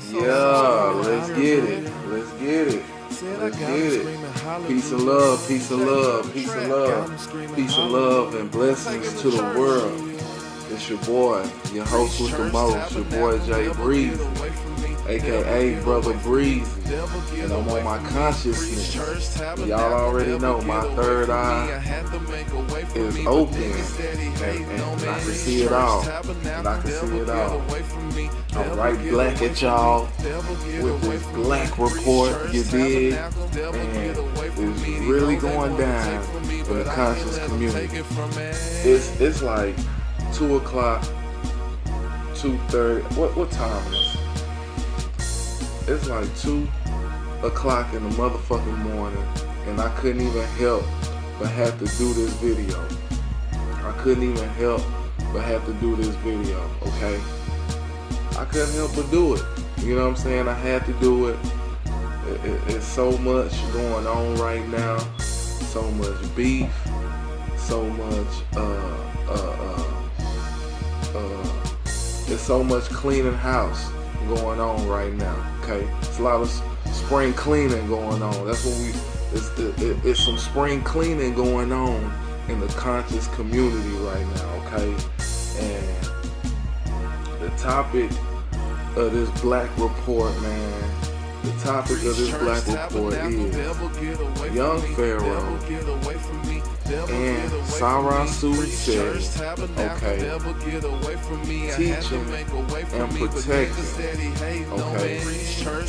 Yeah, let's get it. Let's get it. Let's get it. Peace and love, peace and love, peace and love, peace and love, and blessings to the world. It's your boy, your host with the most, your boy Jay Breezy, aka Brother Breezy, and I'm on my consciousness. Y'all already know my third eye is open, and I can see it all, and I can see it all. I'm right black at y'all with this black report, you dig, and it's really going down in the conscious community. It's like 2 o'clock, 2:30. What time is it? It's like 2 o'clock in the motherfucking morning, and I couldn't even help but have to do this video. I couldn't even help but have to do this video, okay? I couldn't help but do it. You know what I'm saying? I had to do it. It's so much going on right now. So much beef. So much, there's so much cleaning house going on right now, okay? It's a lot of spring cleaning going on. That's what it's some spring cleaning going on in the conscious community right now, okay? And the topic of this black report, man, the topic of this black report is young Pharaoh and Sara, Suten, okay, teaching and protecting, okay,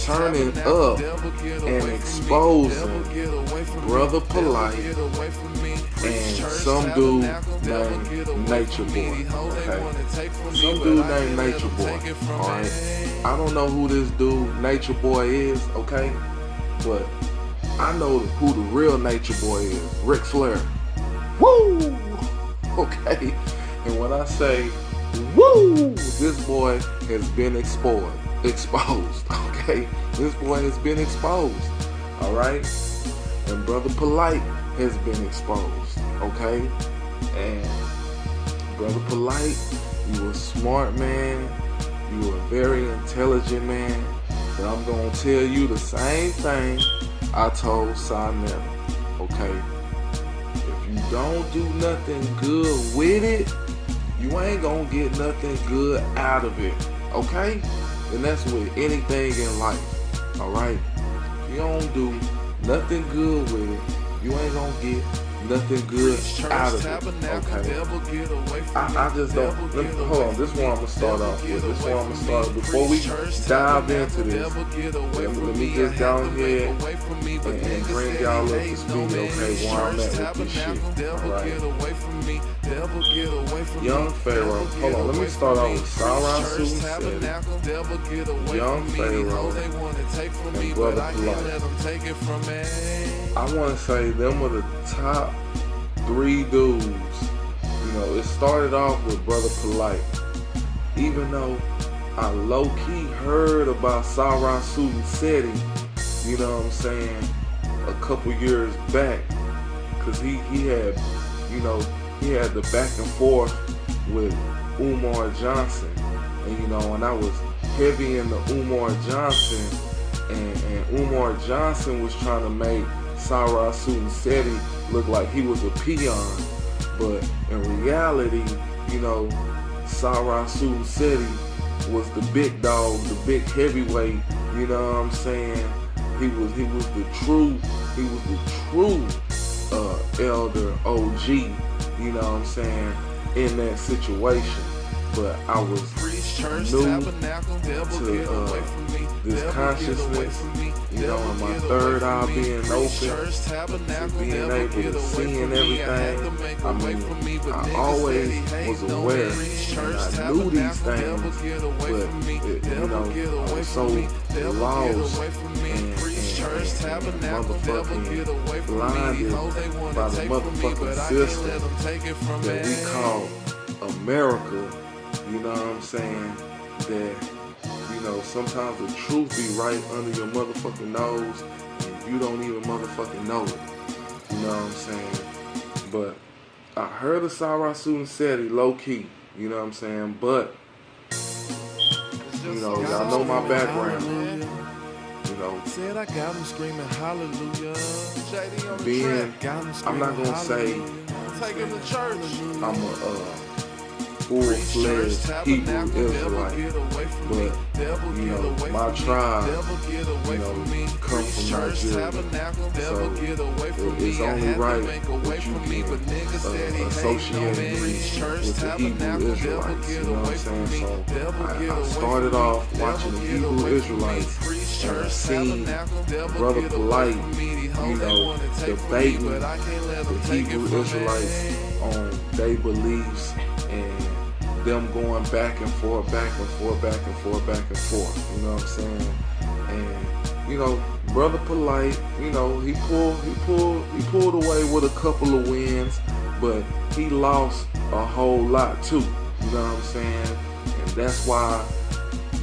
turning up and exposing Brother Polight and some dude named Nature Boy, okay, some dude named Nature Boy, alright. I don't know who this dude Nature Boy is, okay, but I know who the real Nature Boy is, Ric Flair. Woo! Okay, and when I say woo, this boy has been exposed, okay? This boy has been exposed, all right? And Brother Polight has been exposed, okay? And Brother Polight, you a smart man, you a very intelligent man, but I'm gonna tell you the same thing I told Sara, okay? If you don't do nothing good with it, you ain't gonna get nothing good out of it, okay? And that's with anything in life, alright? If you don't do nothing good with it, you ain't gonna get nothing good out of it, okay? I just don't, hold on, this one I'm gonna start off with. This one I'm gonna start, before we dive into this, let me just down here and bring y'all up to speed, okay, where I'm at with this shit, alright? Young Pharaoh, hold on, let me start off with Sara, Suten, Young Pharaoh, and Brother Polight. I want to say them are the top 3 dudes. You know, it started off with Brother Polight. Even though I low-key heard about Sara, Suten, Seti, you know what I'm saying, a couple years back, because he had, you know, he had the back and forth with Umar Johnson, and you know, and I was heavy in the Umar Johnson, and Umar Johnson was trying to make Sara, Suten, Seti look like he was a peon, but in reality, you know, Sara, Suten, Seti was the big dog, the big heavyweight, you know what I'm saying? He was the true elder OG, you know what I'm saying, in that situation. But I was new to this consciousness, you know, and my third eye being open, to being able to see and everything. I mean, I always was aware, and I knew these things, but you know, I was so lost and motherfucking blinded by the motherfucking system that we call America. You know what I'm saying? That, you know, sometimes the truth be right under your motherfucking nose and you don't even motherfucking know it. You know what I'm saying? But I heard of Sara, Suten, Seti low key. You know what I'm saying? But You know, y'all know my background. You know, said I got him screaming hallelujah. being, I'm not gonna say I'm a full-fledged Hebrew Israelite, but you know, my tribe, you know, come from Nigeria, so it's only right that you can associate me with the Hebrew Israelites. You know what I'm saying? So I started off watching the Hebrew Israelites, and I seen Brother Polight, you know, debating the Hebrew Israelites on their beliefs and them going back and forth, back and forth, back and forth, back and forth. You know what I'm saying? And you know, Brother Polight, you know, he pulled away with a couple of wins, but he lost a whole lot too. You know what I'm saying? And that's why,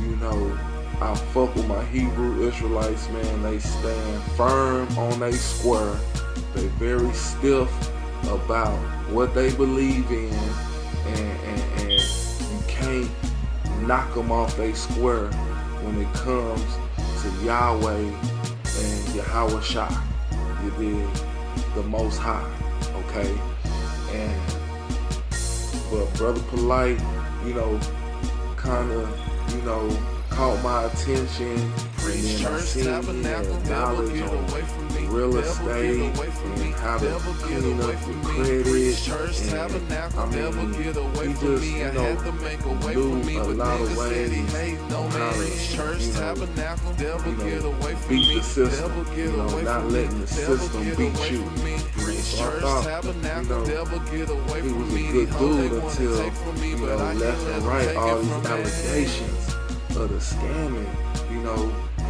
you know, I fuck with my Hebrew Israelites, man. They stand firm on their square. They very stiff about what they believe in, and you can't knock them off their square when it comes to Yahweh and Yahweh Shah. You dig? The Most High, okay? But Brother Polight, you know, kind of, you know, caught my attention, and then I seen he had knowledge on real estate and how to clean up your credit, and I mean, he just, you know, knew a lot of ways on how to, you know, beat the system, you know, not letting the system beat you. So I thought, you know, he was a good dude until, you know, left and right all these allegations of the scamming, you know,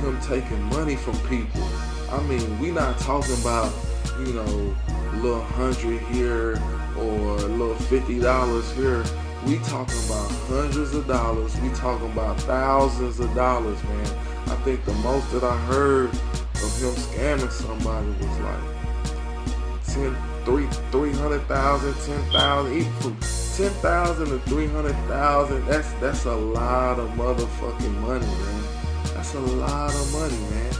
him taking money from people. I mean, we not talking about, you know, a little $100 here or a little $50 here. We talking about hundreds of dollars. We talking about thousands of dollars, man. I think the most that I heard of him scamming somebody was like 300,000, 10,000, even from 10,000 to 300,000. That's a lot of motherfucking money, man. That's a lot of money, man.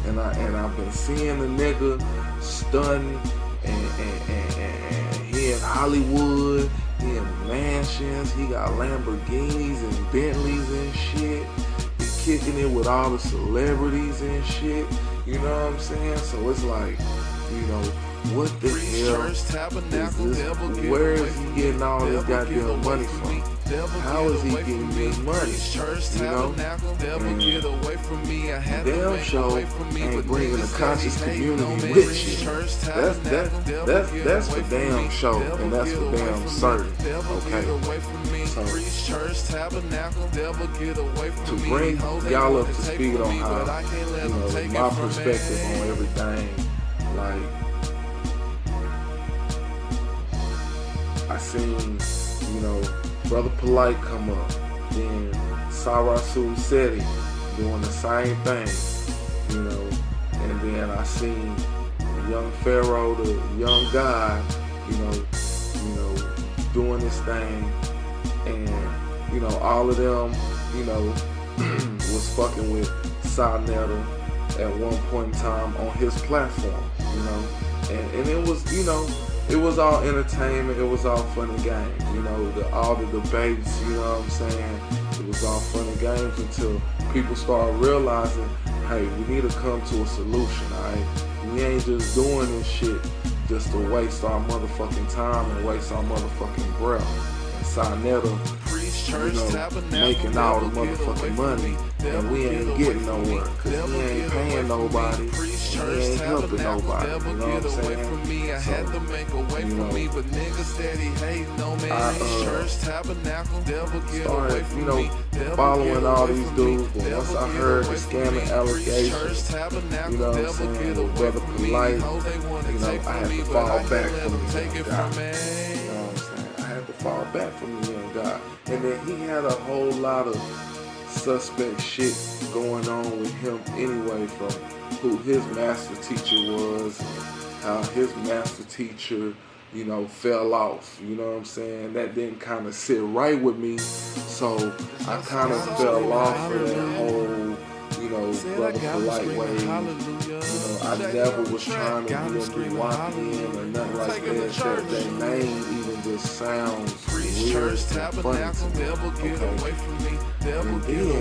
And I've been seeing the nigga stunning, and he in Hollywood, he in mansions, he got Lamborghinis and Bentleys and shit. He kicking it with all the celebrities and shit. You know what I'm saying? So it's like, you know, what the hell is this? Where is he getting all this goddamn money from? How is he getting this money? You know? And damn show ain't bringing a conscious community with you. That's for damn show, and that's for damn certain. Okay? So to bring y'all up to speed on how, you know, my perspective on everything, like, I seen, you know, Brother Polight come up, then Sara, Seti doing the same thing, you know, and then I seen the young Pharaoh, the young guy, you know, doing this thing, and, you know, all of them, you know, was fucking with Sara at one point in time on his platform, you know, and it was, you know, it was all entertainment, it was all fun and games, you know, all the debates, you know what I'm saying? It was all fun and games until people started realizing, hey, we need to come to a solution, alright? We ain't just doing this shit just to waste our motherfucking time and waste our motherfucking breath. And Sinetta, you know, making all the motherfucking money, and we ain't getting nowhere, cause we ain't paying nobody, and we ain't helping nobody, you know what I'm saying? So, you know, I started, you know, following all these dudes, but once I heard the scamming allegations, you know what I'm saying, with Brother Polight, you know, I had to fall back from the young guy, you know what I'm saying? I had to fall back from the young guy. And then he had a whole lot of suspect shit going on with him anyway, from who his master teacher was, how his master teacher fell off. You know what I'm saying? That didn't kind of sit right with me. So I kind of fell off of that whole, brother Polight way. I never was trying to be a Milwaukeean or nothing like that. That name even just sounds weird and funny to me. Okay. And then,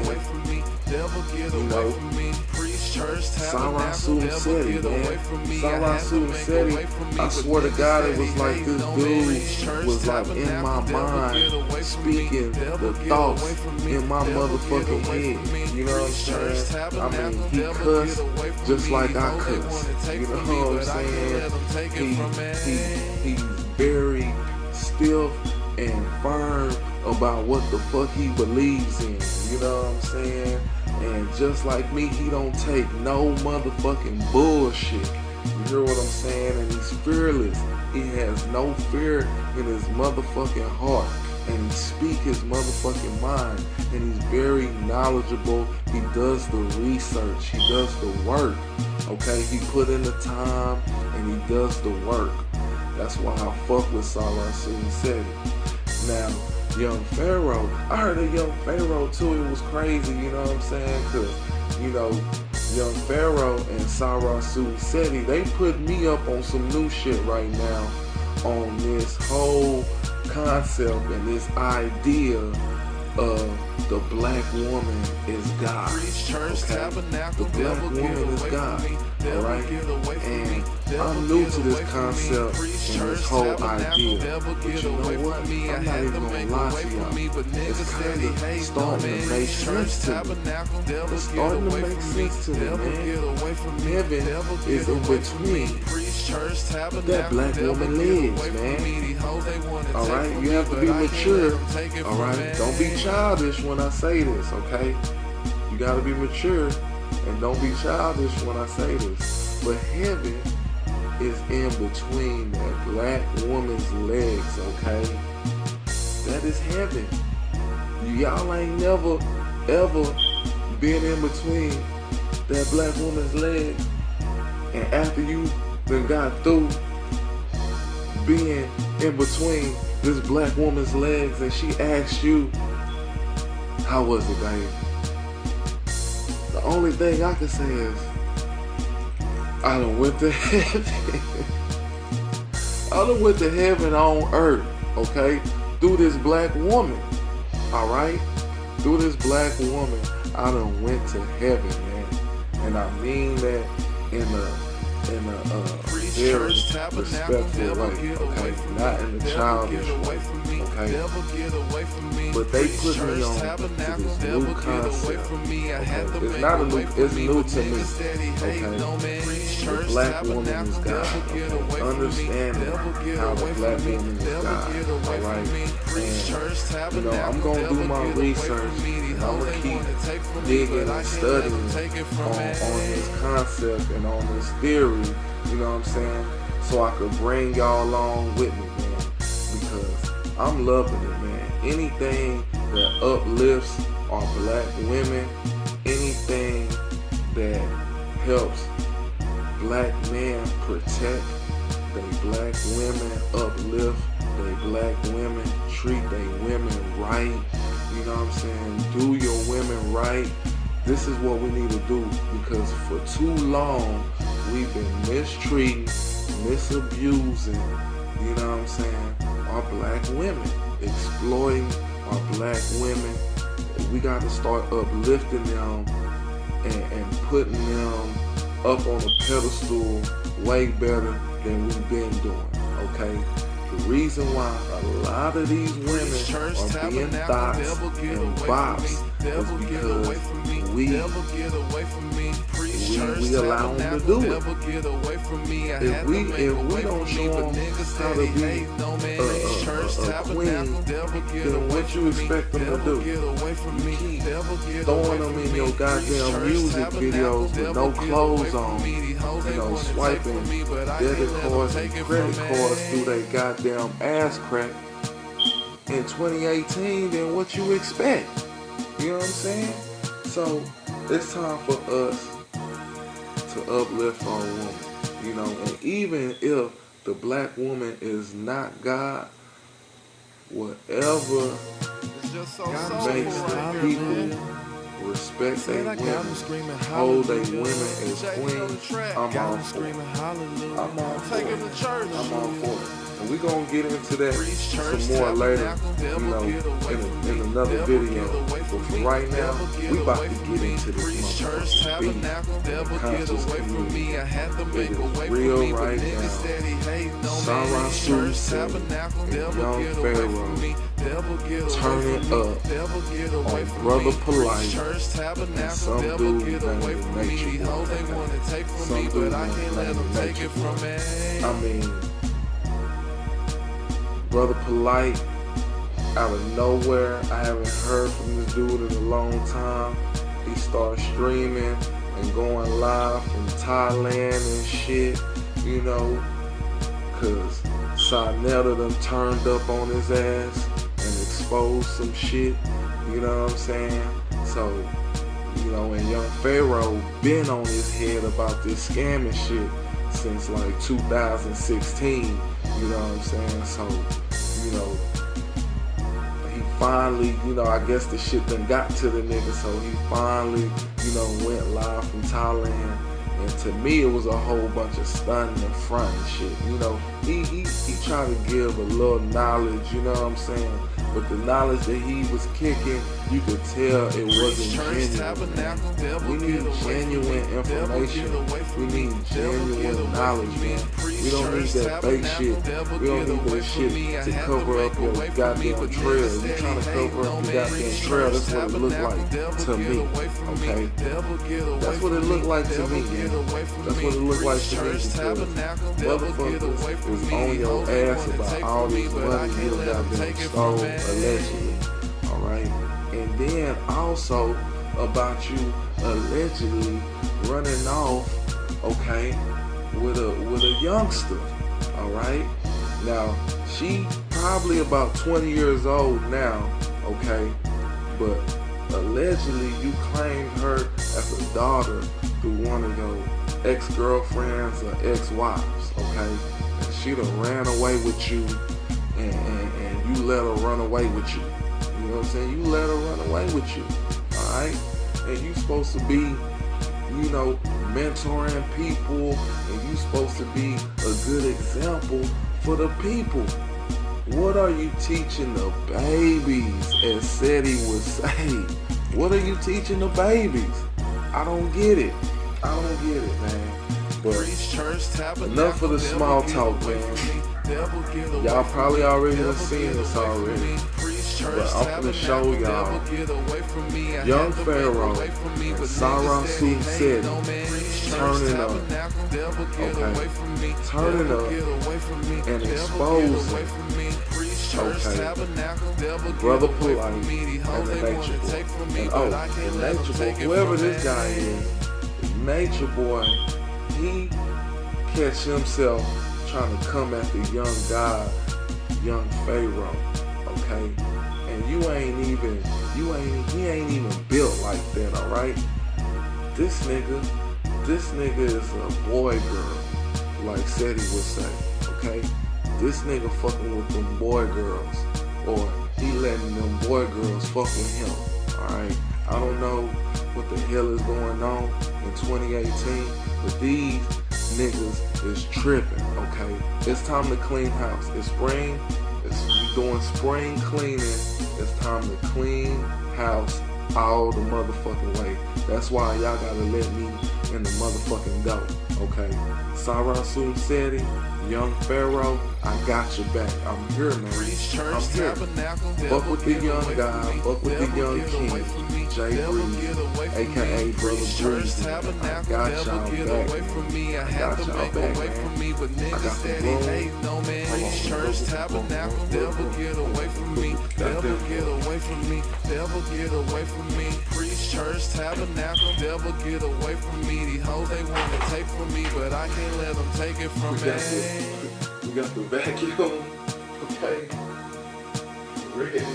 Sara, Seti, man. Sara, Seti, I swear to God, it was like this dude was like in my mind, speaking the thoughts in my motherfucking head. You know what I'm saying? I mean, he cussed just like I cuss. You know what I'm saying? He's very stiff and firm about what the fuck he believes in. You know what I'm saying? And just like me, he don't take no motherfucking bullshit. You hear what I'm saying? And he's fearless. He has no fear in his motherfucking heart. And he speaks his motherfucking mind. And he's very knowledgeable. He does the research. He does the work. Okay? He put in the time and he does the work. That's why I fuck with Sara Suten. Now, Young Pharaoh, I heard of Young Pharaoh too. It was crazy, you know what I'm saying? Cause, Young Pharaoh and Sara Suten, they put me up on some new shit right now on this whole concept and this idea of the black woman is God. Okay? The black woman is God. Alright? And I'm new to this concept and this whole idea. But you know what? I'm not even gonna lie to y'all. It's kind of starting to make sense to me. It's starting to make sense to me, man. Heaven is in between that black woman legs, man. Alright? You have to be mature. Alright? Don't be childish when I say this, okay? You gotta be mature and don't be childish when I say this. But heaven is in between that black woman's legs, okay? That is heaven. Y'all ain't never, ever been in between that black woman's legs. And after you then got through being in between this black woman's legs and she asked you, how was it, babe? The only thing I can say is, I done went to heaven. I done went to heaven on earth, okay? Through this black woman, alright? Through this black woman, I done went to heaven, man. And I mean that in a very respectful way, okay? Not in a childish way, okay? But they put me on to this new concept, okay? It's not a new, it's new to me, okay? The black woman is God, okay? Understanding how the black woman is God, alright? And, I'm gonna do my research, and I'm gonna keep digging and studying on this concept and on this theory, you know what I'm saying? So I could bring y'all along with me, man, because I'm loving it, man. Anything that uplifts our black women, anything that helps black men protect they black women, uplift they black women, treat they women right, you know what I'm saying? Do your women right. This is what we need to do, because for too long we've been mistreating, misabusing, you know what I'm saying, our black women, exploiting our black women. We got to start uplifting them and putting them up on a pedestal way better than we've been doing, okay? The reason why a lot of these women are being thoughts and bops is because we allow them to do it. If we don't show them how to be a queen, then what you expect them to do? You keep throwing them in your goddamn music videos with no clothes on, swiping debit cards and credit cards through their goddamn ass crack in 2018, then what you expect? You know what I'm saying? So it's time for us to uplift our woman, and even if the black woman is not God, whatever It's just so makes soulful the right here, people man. respect Said their I got women, them screaming hold their hallelujah. women as Jay, on the queens, track. I'm Got all them for screaming it. hallelujah. I'm all for Take it. them to church. I'm all for it. And we're going to get into that Preach, church, some more later, tabernacle, you know, devil, get away from in me. another Devil, video. get away But from for me. right now, Devil, get we about away to from get me. into this Preach, church, motherfucking beat. tabernacle, devil, get Conscious away from community. me. I had to It make a is way real from me, but right niggas now. said he hating on me. Sara, Preach, church, Suten, tabernacle, and devil, young get away Pharaoh from me. Devil, get away turn from it me. up Devil, get away on from Brother me. Polight Preach, church, and tabernacle, some devil, dude get named away from me. Nature These hoes Boy. they wanna take from Some me, dude but I can't let them named take Nature it from Boy. me. I mean, Brother Polight, out of nowhere, I haven't heard from this dude in a long time. He started streaming and going live from Thailand and shit, you know, cause Sinetta done turned up on his ass and exposed some shit, you know what I'm saying? So, you know, and young Pharaoh been on his head about this scamming shit since like 2016, you know what I'm saying? So, you know, he finally, you know, I guess the shit done got to the nigga, so he finally, you know, went live from Thailand. And to me, it was a whole bunch of stunning and front and shit. You know, he tried to give a little knowledge, you know what I'm saying? But the knowledge that he was kicking, you could tell it wasn't genuine. Man. We need genuine information. We need genuine knowledge, man. We don't need that fake shit. We don't need that shit to cover up your goddamn trail. You trying to cover up your goddamn trail, that's what it looked like to me, okay? That's what it looked like to me, man. That's what it looked like to me because motherfuckers is on your ass about all this money you got been stole allegedly, alright? And then also about you allegedly running off, okay, with a youngster, alright? Now, she probably about 20 years old now, okay? But allegedly you claimed her as a daughter through one of your ex-girlfriends or ex-wives, okay? And she done ran away with you and you let her run away with you. You know what I'm saying? You let her run away with you, alright? And you supposed to be, you know, mentoring people, and you supposed to be a good example for the people. What are you teaching the babies, as Seti would say? What are you teaching the babies? I don't get it. I don't get it, man. But enough of the small talk, man. Y'all probably already done seen this already. But I'm gonna show y'all young Pharaoh and Sara Suten turning up. Okay. Turning up and exposing. Okay. Brother Polight and the Nature Boy. And the Nature Boy, whoever this guy is, Nature Boy, he catch himself trying to come at the young God, young Pharaoh, okay? And he ain't even built like that, alright? This nigga is a boy girl, like Seti would say, okay? This nigga fucking with them boy girls, or he letting them boy girls fuck with him, alright? I don't know what the hell is going on in 2018, but these niggas is tripping, okay? It's time to clean house. It's spring. We doing spring cleaning. It's time to clean house all the motherfucking way. That's why y'all gotta let me in the motherfucking go, okay? Sara Seti, young Pharaoh, I got your back. I'm here, man. I'm here. Fuck with the young guy. Fuck with the young king. J. Breezy, aka Brother Breezy. I got y'all back, man. I got y'all back, man. I got the room. Church tabernacle, devil get away from me. Devil get away from me. Devil get away from me. Preach church tabernacle, devil get away from me. These hoes they wanna take from me, but I can't let them take it from me. We got the vacuum. Okay. Ready.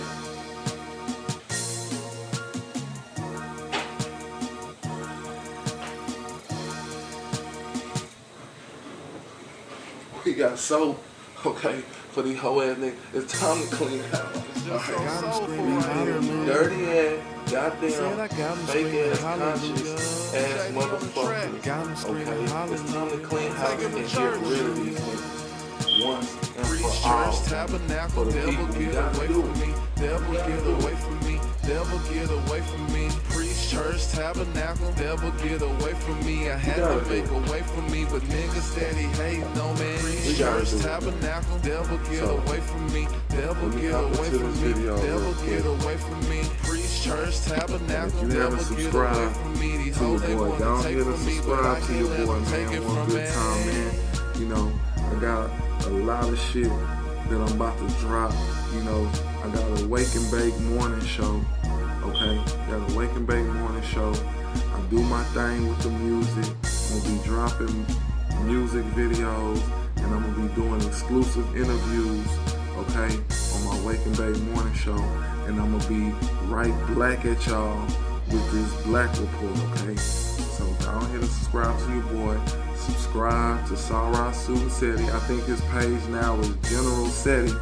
We got soap, okay, for these hoe ass niggas. It's time to clean house. Dirty ass, goddamn, fake ass, conscious ass motherfuckers. Okay, it's time to clean house and get rid of these niggas once and for all. For the people we gotta do it. Devil get away from me, devil get away from me. Priest, church, tabernacle, devil get away from me. I had to make away from me, but niggas steady hating on me. Priest, church, tabernacle, devil get away from me, devil get away from me, devil get away from me. Priest, church, tabernacle, devil get away from me. These hoes they wanna take from me, but I can't let them take it from me. You know, I got a lot of shit that I'm about to drop. You know, I got a Wake and Bake morning show, okay? Got a Wake and Bake morning show. I do my thing with the music. I'm gonna be dropping music videos, and I'm gonna be doing exclusive interviews, okay, on my Wake and Bake morning show. And I'm gonna be right black at y'all with this black report, okay? So go ahead and subscribe to your boy. Subscribe to Sara, Suten, Seti. I think his page now is General Seti,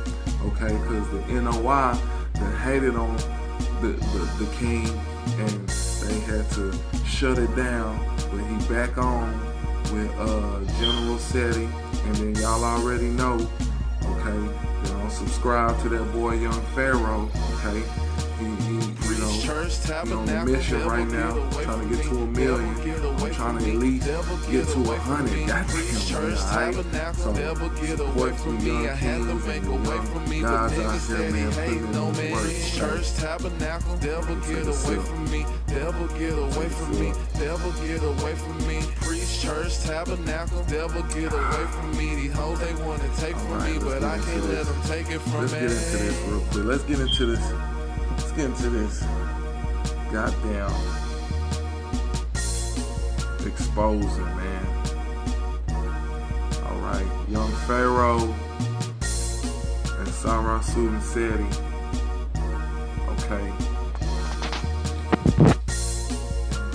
okay? Because the NOI that hated on the king, and they had to shut it down. But he back on with General Seti, and then y'all already know, okay? You know, subscribe to that boy Young Pharaoh, okay? He on a mission right now, trying to get to 1 million. I'm trying to at least get to 100. Goddamn, alright? So support me, young kings and young guys out here, man, putting in the work. Church, tabernacle, devil get away from me, devil get away from me, devil get away from me. Priest, church, tabernacle, devil get away from me. These hoes they wanna take from me, but I can't let them take it from me. Let's get into this real quick. Let's get into this. Let's get into this goddamn exposing, man. Alright, Young Pharaoh and Sara, Suten, Seti. Okay.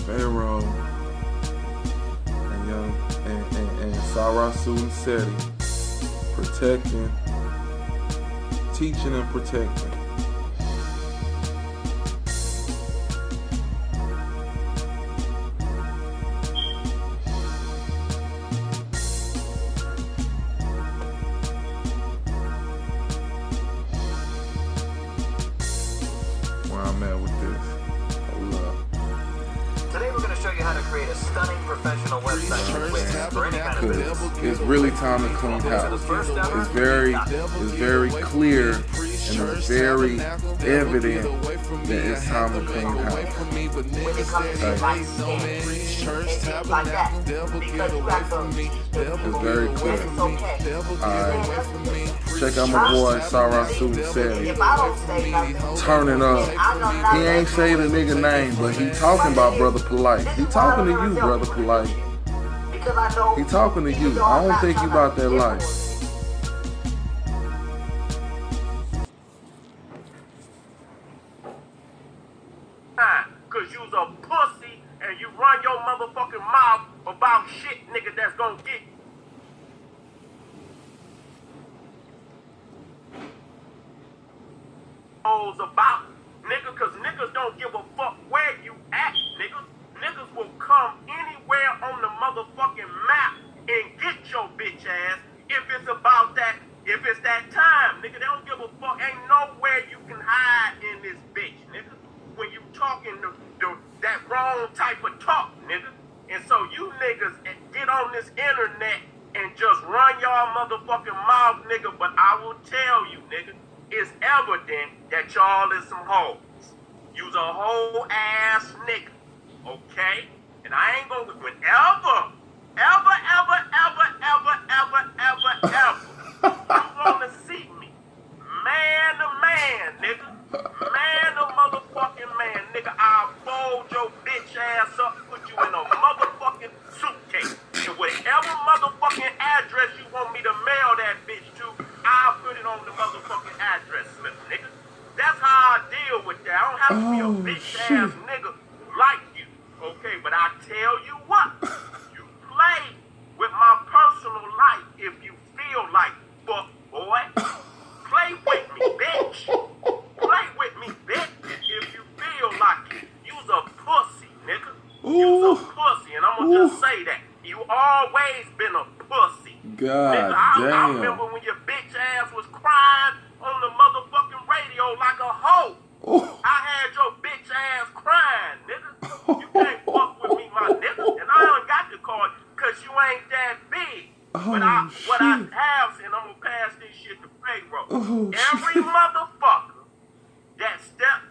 Pharaoh and Sara, Suten, Seti. Protecting, teaching and protecting. I'm at with this. Hold up. Today we're going to show you how to create a stunning professional website for any kind of business. It's really time to clean house. It's very clear and it's very evident that it's time to clean house. When it comes to like things like that, because you have to it's very clear. it's okay. Alright. Check out my boy Sara, Suten, Seti. If I don't say nothing, Turning up. He ain't say the nigga name, but he talking about Brother Polight. He talking to you, Brother Polight. He talking to you. I don't think you about that life. Cause you's a pussy and you run your motherfucking mouth about shit, nigga, that's gonna get about, nigga, cause niggas don't give a fuck where you at, nigga. Niggas will come anywhere on the motherfucking map and get your bitch ass if it's about that, if it's that time, nigga. They don't give a fuck. Ain't nowhere you can hide in this bitch, nigga. When you talking that wrong type of talk, nigga. And so you niggas get on this internet and just run y'all motherfucking mouth, nigga. But I will tell you, nigga, it's evident that y'all is some hoes. You's a whole ass nigga, okay? And I ain't gonna, whenever, you wanna see me, man to man, nigga. Man to motherfucking man, nigga. I'll fold your bitch ass up, put you in a motherfucking suitcase. And whatever motherfucking address you want me to mail that bitch to, I'll put it on the motherfucking address slip, nigga. That's how I deal with that. I don't have to be a bitch ass nigga like you, okay? But I tell you what, you You's a pussy, and I'm gonna just say that. You always been a pussy. God Nigga, I damn. remember when your bitch ass was crying on the motherfucking radio like a hoe. I had your bitch ass crying, nigga. You can't fuck with me, my nigga. And I don't got the card because you ain't that big. But what I have, and I'm gonna pass this shit to Pharaoh. Every motherfucker that stepped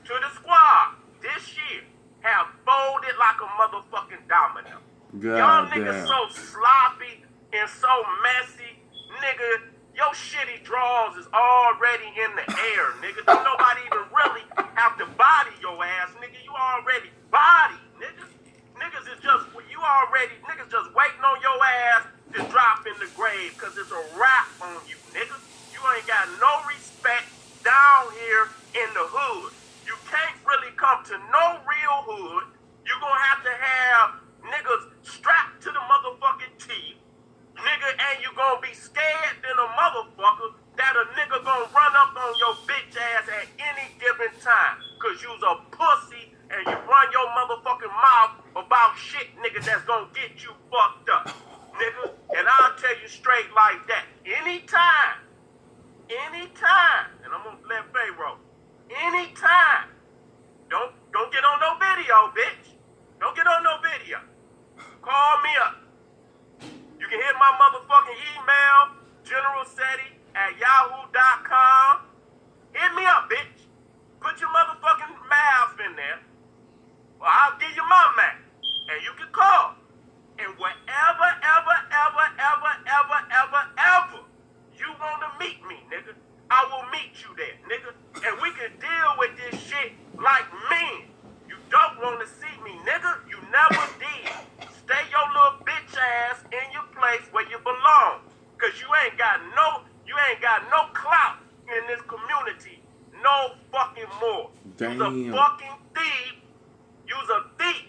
to the squad this year have folded like a motherfucking domino. Y'all niggas so sloppy and so messy, nigga. Your shitty draws is already in the air, nigga. Don't nobody even really have to body your ass, nigga. You already body, nigga. Niggas is just, niggas just waiting on your ass to drop in the grave, cause it's a wrap on you, nigga. You ain't got no respect down here in the hood. You can't really come to no real hood. You gonna have to have niggas strapped to the motherfucking teeth, nigga, and you gonna be scared than a motherfucker that a nigga gonna run up on your bitch ass at any given time, cause you's a pussy and you run your motherfucking mouth about shit, nigga, that's gonna get you fucked up, nigga. And I'll tell you straight like that. Anytime, and I'm gonna let Pharaoh, anytime, don't get on no video, bitch. Don't get on no video. Call me up. You can hit my motherfucking email, generalseti@yahoo.com. Hit me up, bitch. Put your motherfucking mouth in there. Or I'll give you my mouth. And you can call. And wherever, ever you want to meet me, nigga, I will meet you there, nigga. And we can deal with this shit like men. You don't want to see me, nigga. You never did. Stay your little bitch ass in your place where you belong. Cause you ain't got no clout in this community. No fucking more. Damn. You's a fucking thief. You's a thief.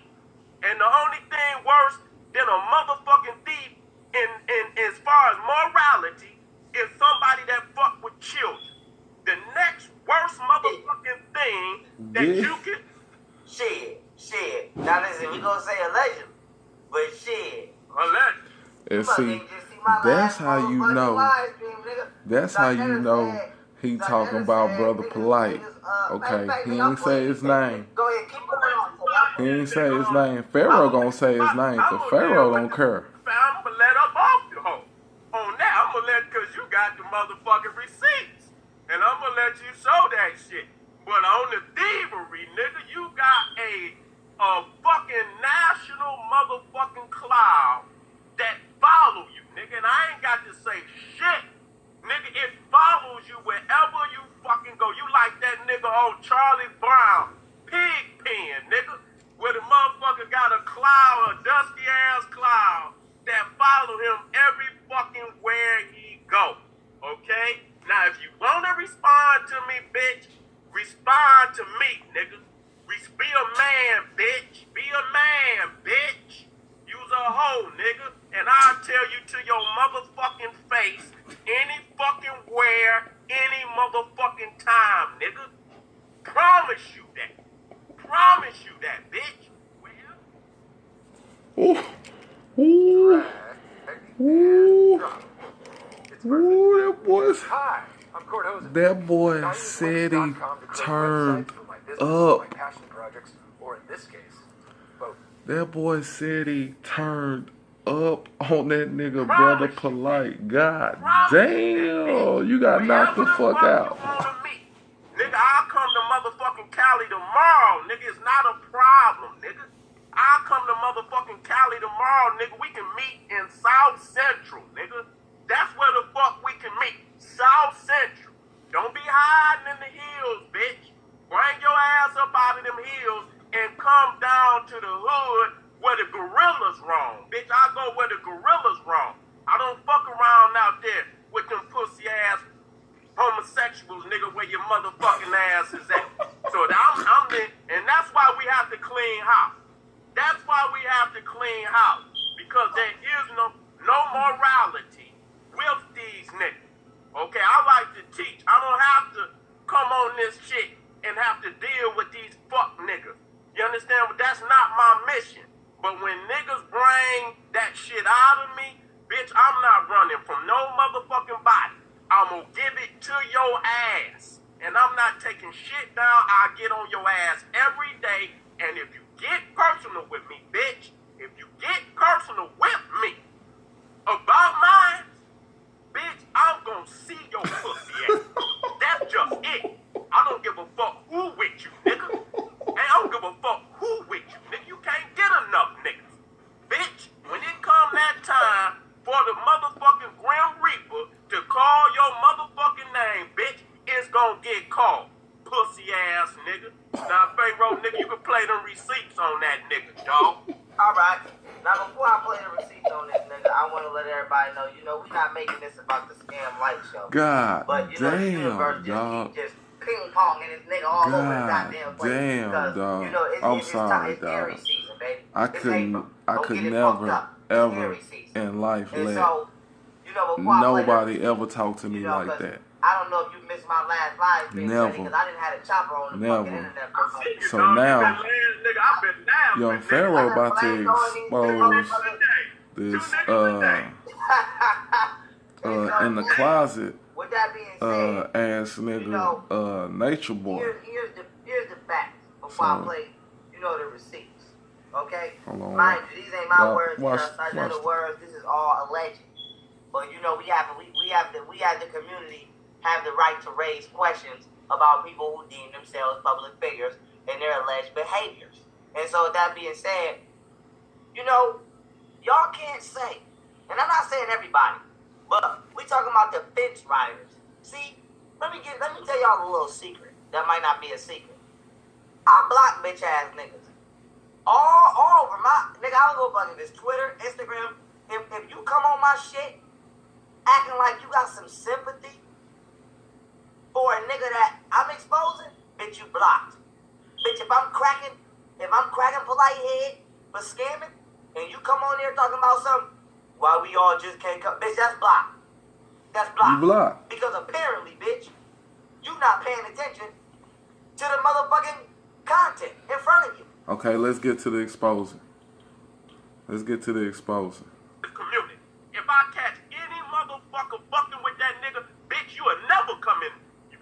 And the only thing worse than a motherfucking thief in as far as morality is somebody that fuck with children. The next worst motherfucking thing that you can... Shit. Now listen, we gonna say allegedly, but shit. Allegedly. And see, that's how you know. That's how you know he talking about Brother Polight. Okay, he ain't say his name. Go ahead, keep going. He ain't say his name. Pharaoh gonna say his name, cause Pharaoh don't care. I'm gonna let up off the hoe. On that, I'm gonna let, cause you got the motherfucking receipts. And I'm gonna let you show that shit. But on the thievery, nigga, you got a fucking national motherfucking cloud that follow you, nigga. And I ain't got to say shit. Nigga, it follows you wherever you fucking go. You like that nigga old Charlie Brown, pig pen, nigga. Where the motherfucker got a cloud, a dusty ass cloud that follow him every fucking where he go. Okay? Now, if you want to respond to me, bitch, respond to me, nigga. Be a man, bitch. Be a man, bitch. You's a hoe, nigga. And I'll tell you to your motherfucking face, any fucking where, any motherfucking time, nigga. Promise you that. Promise you that, bitch. Ooh, that boy said he turned up. That boy said he turned up on that nigga, Brother Polight. God damn, you got knocked the fuck out. Nigga, I'll come to motherfucking Cali tomorrow, nigga. It's not a problem, nigga. I'll come to motherfucking Cali tomorrow, nigga. We can meet in South Central, nigga. That's where the fuck we can meet. South Central. Don't be hiding in the hills, bitch. Bring your ass up out of them hills and come down to the hood where the gorillas roam. Bitch, I go where the gorillas roam. I don't fuck around out there with them pussy ass homosexuals, nigga, where your motherfucking ass is at. So I'm in, and that's why we have to clean house. That's why we have to clean house. Because there is no morality with these niggas. Okay, I like to teach. I don't have to come on this shit and have to deal with these fuck niggas. You understand? But that's not my mission. But when niggas bring that shit out of me, bitch, I'm not running from no motherfucking body. I'm gonna give it to your ass. And I'm not taking shit down. I get on your ass every day. And if you get personal with me, bitch, if you get personal with me about mine, bitch, I'm gonna see your pussy ass. That's just it. I don't give a fuck who with you, nigga. And I don't give a fuck who with you, nigga. You can't get enough niggas. Bitch, when it come that time for the motherfucking Grim Reaper to call your motherfucking name, bitch, it's gonna get called. Pussy ass nigga. Now, Pharaoh, nigga, you can play them receipts on that nigga, dog. Alright. Now, before I play the receipts on this nigga, I want to let everybody know, we're not making this about the Scam Light Show. God but, the universe dog. just ping-ponging this nigga all over the goddamn place. Damn, because, dog. It's sorry, it's Aries season, baby. I could never, ever in life and let so, nobody ever talk to me like that. I don't know if you missed my last live stream, Never. Because I didn't have a chopper on the fucking internet. So now, young Pharaoh about to expose this in the closet with that being said, ass nigga nature boy. Here's the facts before I play the receipts. Okay? Hold on. Mind you, these ain't my words, watch the words, this is all alleged. But we have the community have the right to raise questions about people who deem themselves public figures and their alleged behaviors. And so with that being said, y'all can't say, and I'm not saying everybody, but we talking about the fence riders. See, let me tell y'all a little secret that might not be a secret. I block bitch ass niggas. All over my nigga, I don't go fucking this Twitter, Instagram. If you come on my shit acting like you got some sympathy for a nigga that I'm exposing, bitch, you blocked. Bitch, if I'm cracking Polight head for scamming, and you come on there talking about something, why we all just can't come, bitch, that's blocked. That's blocked. You blocked. Because apparently, bitch, you not paying attention to the motherfucking content in front of you. Okay, let's get to the exposing. Community. If I catch any motherfucker fucking with that nigga, bitch, you will never come in.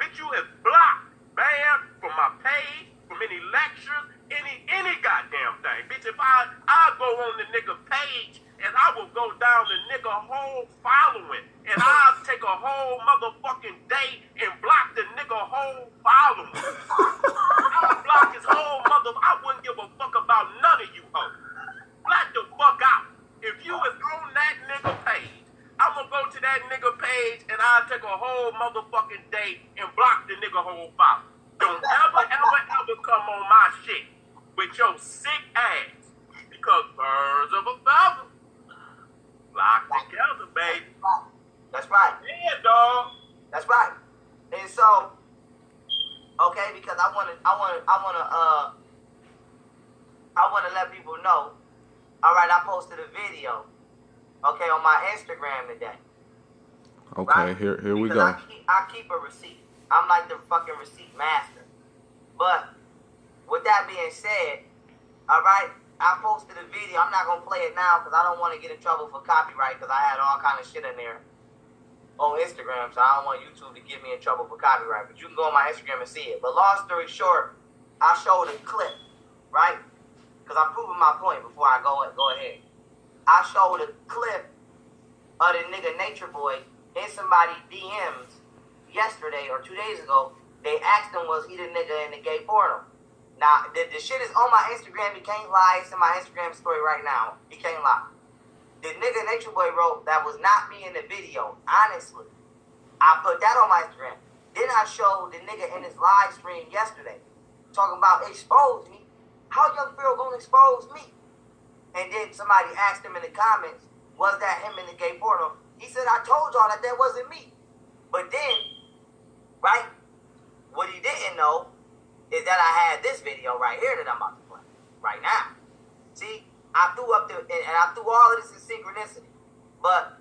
Bitch, you is blocked, banned from my page, from any lectures, any goddamn thing. Bitch, if I go on the nigga page and I will go down the nigga whole following and I'll take a whole motherfucking day and block the nigga whole following. I'll block his whole I wouldn't give a fuck about none of you hoes. Block the fuck out. If you is on that nigga page, I'm gonna go to that nigga page and I'll take a whole motherfucking day and block the nigga whole follow. Don't ever come on my shit with your sick ass. Because birds of a feather flock together, baby. That's right. Yeah, dog. That's right. And so, okay, because I wanna let people know. All right, I posted a video, okay, on my Instagram today. Okay, right? here we because go. I keep a receipt. I'm like the fucking receipt master. But with that being said, all right, I posted a video. I'm not gonna play it now because I don't want to get in trouble for copyright because I had all kind of shit in there on Instagram, so I don't want YouTube to get me in trouble for copyright. But you can go on my Instagram and see it. But long story short, I showed a clip, right? Because I'm proving my point before I go ahead. I showed a clip of the nigga Nature Boy in somebody DMs yesterday or 2 days ago. They asked him, was he the nigga in the gay porno? Now, the shit is on my Instagram. He can't lie. It's in my Instagram story right now. He can't lie. The nigga Nature Boy wrote that was not me in the video. Honestly, I put that on my Instagram. Then I showed the nigga in his live stream yesterday talking about expose me. How young Pharaoh gonna expose me? And then somebody asked him in the comments, was that him in the gay porno? He said, I told y'all that wasn't me. But then, right, what he didn't know is that I had this video right here that I'm about to play right now. See, I threw up and I threw all of this in synchronicity. But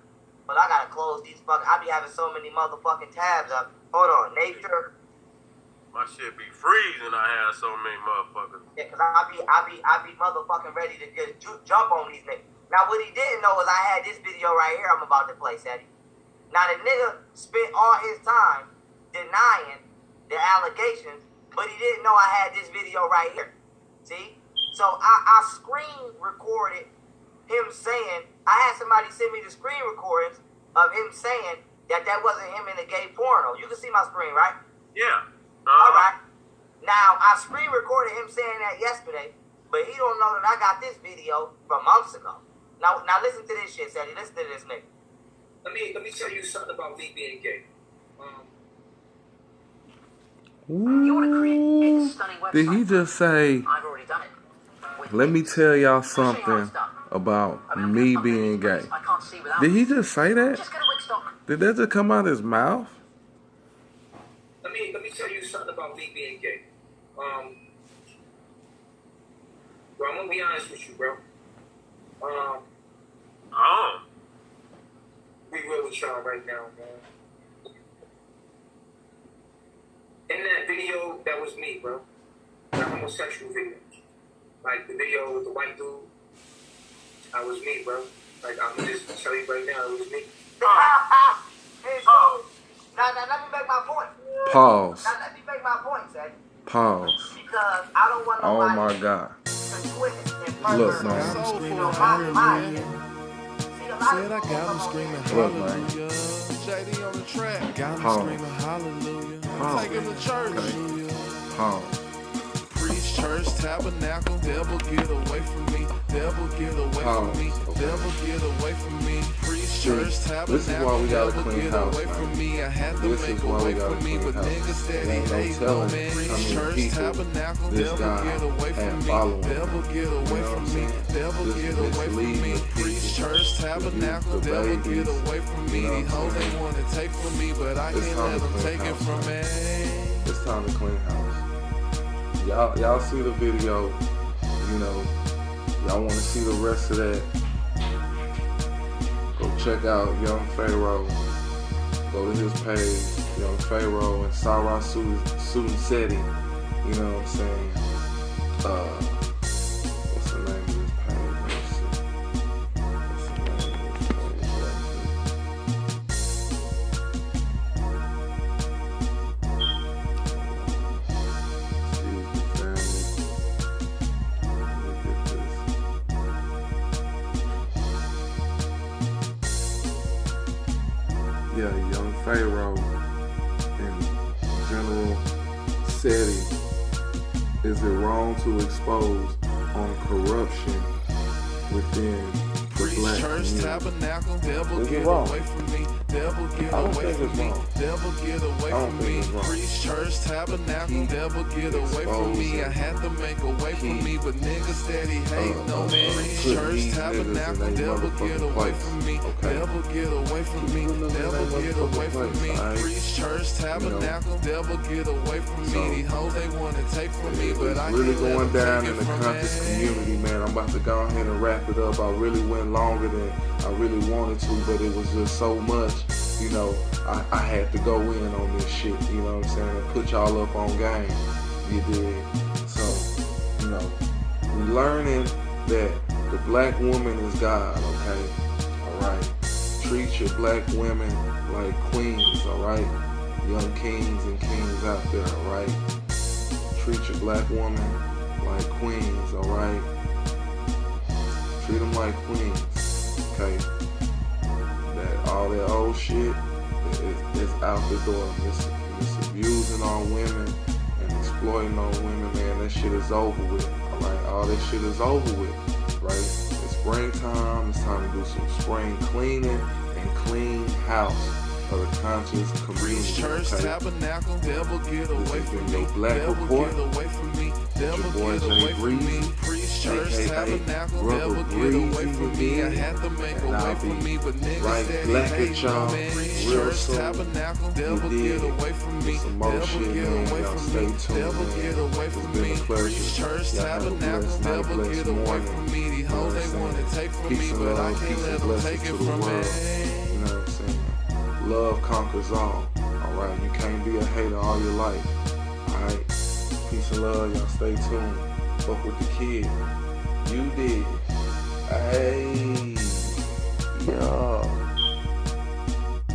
I gotta close these I be having so many motherfucking tabs up. Hold on, Nature My shit be freezing. I have so many motherfuckers. Yeah, cause I be motherfucking ready to just jump on these niggas. Now what he didn't know is I had this video right here I'm about to play, Seti. Now the nigga spent all his time denying the allegations, but he didn't know I had this video right here. See? So I screen recorded him saying, I had somebody send me the screen recordings of him saying that wasn't him in the gay porno. You can see my screen, right? Yeah. All right. Now, I screen recorded him saying that yesterday, but he don't know that I got this video from months ago. Now listen to this shit, Seti. Listen to this nigga. Let me tell you something about me being gay. You want to create a stunning website? Did he just say, I've already done it. let me tell y'all something about me being gay? I can't see without Did he just say that? Just get a wig stock. Did that just come out of his mouth? Let me tell you something about me being gay. Bro, I'm gonna be honest with you, bro. Be real with y'all right now, man. In that video, that was me, bro. The homosexual video. Like the video with the white dude. That was me, bro. Like I'm just tell you right now, it was me. Hey, so, now let me make my point. Pause. Now let me make my point, Seti. Pause. Because I don't want Oh nobody my God. to twist and further. Look, man. You know, my Said I got him screaming Look, man. hallelujah. JD on the track, got him Pause. screaming hallelujah. Pause. Take him to church. Okay. Pause. Preach, church, tabernacle, devil get away from me. Devil get away from me. Okay. Devil get away from me. Preach, church, tabernacle, This is why we gotta devil clean get house, away man. from me. I had to This make is why we away gotta from me, clean but house. niggas steady Ain't no hate telling no man. how Preach, many church, people tabernacle, this devil guy get away had from me. following him. Devil get away You know what from I'm me. saying? Devil This get away from misleading me. the Preach, people, church, the tabernacle, youth, the devil get babies. away from me. You know These what I'm hoes they saying? wanna take from me, but I It's can't time let to them clean take it house, from man. me. It's time to clean house. Y'all see the video, you know, y'all want to see the rest of that, go check out Young Pharaoh, go to his page, Young Pharaoh and Sara Suten Seti, you know what I'm saying, what's the name of this page, let's see, what's the name of this page right here. Yeah, Young Pharaoh and General Seti. Is it wrong to expose on corruption within the Preach, black church, community? tabernacle, devil Is it get wrong? away from me. Devil get I don't away think from it's me. wrong. Devil get away I don't from think me. it's wrong. Preach, church, tabernacle, Keep devil get away from me. I had to make away from keep, me, but niggas steady hate no man. Preach, put church, these niggas in tabernacle, they devil get motherfucking away place, from me. okay? Devil get away from me. Put them in Devil their get away motherfucking from me. place, alright? Preach, church, tabernacle, devil get away from me. So, These hoes they wanna take from me, but I It's really can't let going them down take in it the from conscious me. community, man. I'm about to go ahead and wrap it up. I really went longer than I really wanted to, but it was just so much, you know, I had to go in on this shit, you know what I'm saying, and put y'all up on game, you dig? So, you know, we learning that the black woman is God, okay? Alright? Treat your black women like queens, alright? Young kings and queens out there, alright? Treat your black woman like queens, alright? Treat them like queens, okay? All that old shit is out the door. This abusing on women and exploiting on women, man, that shit is over with, alright? All that shit is over with, right? It's springtime, it's time to do some spring cleaning and clean house of the conscious Preach, community, church, okay? tabernacle, devil get This away has from been me. your Black Devil Report. get away from me. Devil Your boy get Jay away from me. Breezy, Preach, church, aka tabernacle, Brother devil get Breezy, away from me. I had to make and away I'll from be me, but niggas right steady back hate at y'all no man. Preach, real church, soon. tabernacle, devil You get dig? away from me. Some more Devil shit, get man. away Y'all from stay me. tuned, Devil man. get away It's from been me. a pleasure. Preach, church, Y'all have a tabernacle, blessed night, devil blessed get away morning. from me. These You know hoes what they I'm wanna saying? take from Peace me, and but I love, can't peace let and them blessings take to it the from me. world. You know what I'm saying? Love conquers all. Alright, you can't be a hater all your life. I Alright? Peace and love. Y'all stay tuned. Fuck with the kid. You did. Hey. Yo.